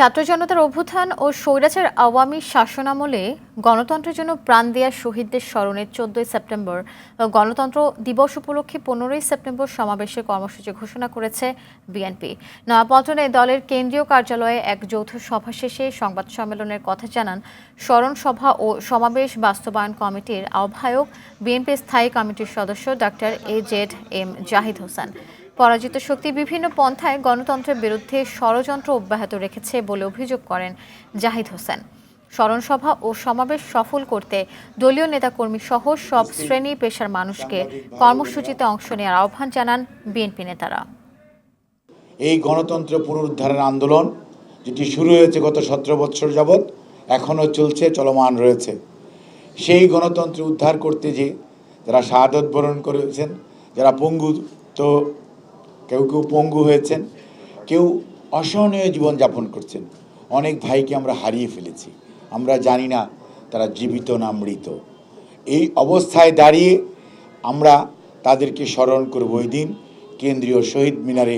ছাত্র জনতার অভ্যুত্থান ও স্বৈরাচার আওয়ামী শাসনামলে গণতন্ত্রের জন্য প্রাণ দেয়া শহীদদের স্মরণে 14 সেপ্টেম্বর গণতন্ত্র দিবস উপলক্ষে 15 সেপ্টেম্বর সমাবেশের কর্মসূচি ঘোষণা করেছে বিএনপি। নয়াপল্টনে দলের কেন্দ্রীয় কার্যালয়ে এক যৌথ সভা শেষে সংবাদ সম্মেলনের কথা জানান স্মরণ সভা ও সমাবেশ বাস্তবায়ন কমিটির আহ্বায়ক বিএনপি স্থায়ী কমিটির সদস্য ডক্টর AZM জাহিদ হোসেন। পরাজিত শক্তি বিভিন্ন পন্থায় গণতন্ত্রের বিরুদ্ধে ষড়যন্ত্র অব্যাহত রেখেছে বলে অভিযোগ করেন জাহিদ হোসেন। স্মরণসভা ও সমাবেশ সফল করতে দলীয় নেতাকর্মী সহ সব শ্রেণী পেশার মানুষকে কর্মসূচিতে অংশ নেওয়ার আহ্বান জানান বিএনপি নেতারা। এই গণতন্ত্র পুনরুদ্ধারের আন্দোলন যেটি শুরু হয়েছে গত 17 বছর যাবৎ এখনও চলছে, চলমান রয়েছে। সেই গণতন্ত্র উদ্ধার করতে যে যারা শাহাদত বরণ করেছেন, যারা পঙ্গু, তো কেউ কেউ পঙ্গু হয়েছেন, কেউ অসহনীয় জীবনযাপন করছেন, অনেক ভাইকে আমরা হারিয়ে ফেলেছি। আমরা জানি না তারা জীবিত না মৃত। এই অবস্থায় দাঁড়িয়ে আমরা তাদেরকে স্মরণ করব ওই দিন কেন্দ্রীয় শহীদ মিনারে